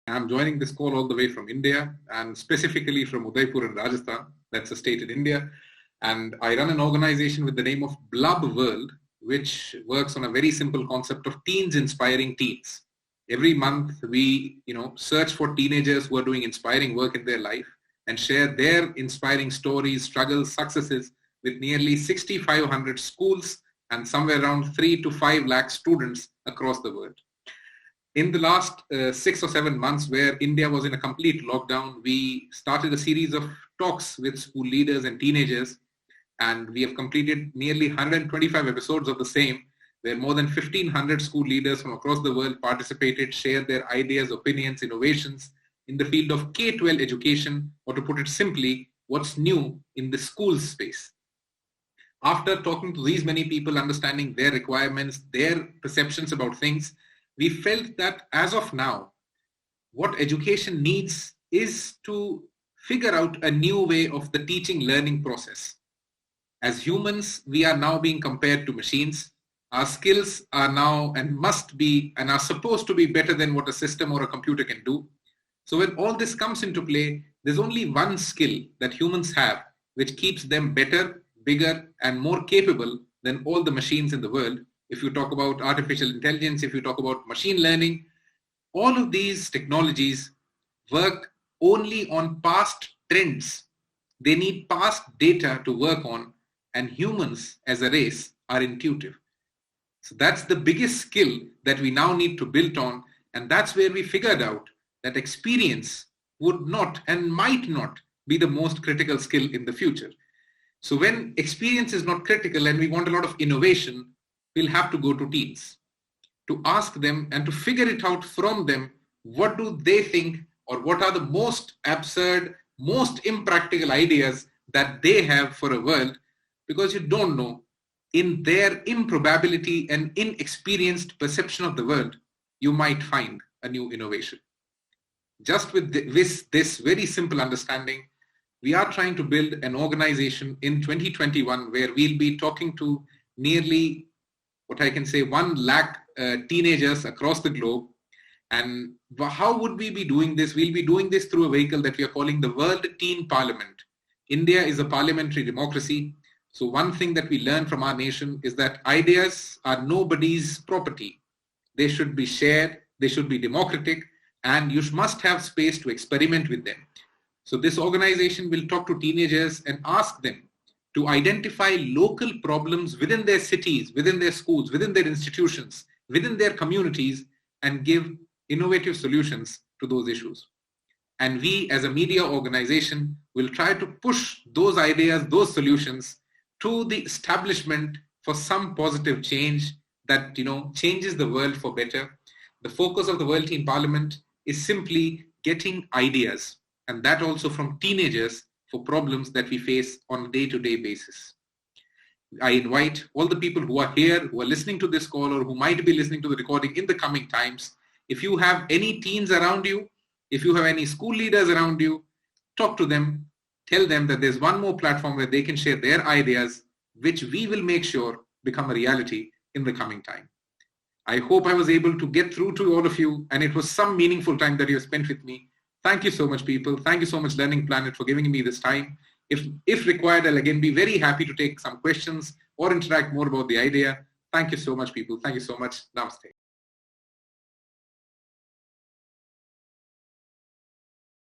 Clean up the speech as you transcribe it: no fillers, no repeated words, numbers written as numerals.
I'm joining this call all the way from India and specifically from Udaipur in Rajasthan. That's a state in India. And I run an organization with the name of Blub World, which works on a very simple concept of teens inspiring teens. Every month we, search for teenagers who are doing inspiring work in their life and share their inspiring stories, struggles, successes with nearly 6,500 schools and somewhere around 3 to 5 lakh students across the world. In the last 6 or 7 months, where India was in a complete lockdown, we started a series of talks with school leaders and teenagers, and we have completed nearly 125 episodes of the same, where more than 1,500 school leaders from across the world participated, shared their ideas, opinions, innovations in the field of K-12 education, or to put it simply, what's new in the school space. After talking to these many people, understanding their requirements, their perceptions about things, we felt that as of now, what education needs is to figure out a new way of the teaching learning process. As humans, we are now being compared to machines. Our skills are now and must be and are supposed to be better than what a system or a computer can do. So when all this comes into play, there's only one skill that humans have which keeps them better, bigger, and more capable than all the machines in the world. If you talk about artificial intelligence, if you talk about machine learning, all of these technologies work only on past trends. They need past data to work on, and humans as a race are intuitive. So that's the biggest skill that we now need to build on, and that's where we figured out that experience would not and might not be the most critical skill in the future. So when experience is not critical and we want a lot of innovation, we'll have to go to teens to ask them and to figure it out from them. What do they think, or what are the most absurd, most impractical ideas that they have for a world? Because you don't know, in their improbability and inexperienced perception of the world, you might find a new innovation. Just with this very simple understanding, we are trying to build an organization in 2021 where we'll be talking to nearly, what I can say, 1 lakh teenagers across the globe. And how would we be doing this? We'll be doing this through a vehicle that we are calling the World Teen Parliament. India is a parliamentary democracy. So one thing that we learned from our nation is that ideas are nobody's property. They should be shared, they should be democratic, and you must have space to experiment with them. So this organization will talk to teenagers and ask them to identify local problems within their cities, within their schools, within their institutions, within their communities, and give innovative solutions to those issues. And we as a media organization will try to push those ideas, those solutions to the establishment for some positive change that changes the world for better. The focus of the World Teen Parliament is simply getting ideas, and that also from teenagers, for problems that we face on a day-to-day basis. I invite all the people who are here, who are listening to this call, or who might be listening to the recording in the coming times. If you have any teens around you, if you have any school leaders around you, talk to them, tell them that there's one more platform where they can share their ideas, which we will make sure become a reality in the coming time. I hope I was able to get through to all of you, and it was some meaningful time that you have spent with me. Thank you so much, people. Thank you so much, Learning Planet, for giving me this time. If required, I'll again be very happy to take some questions or interact more about the idea. Thank you so much, people. Thank you so much. Namaste.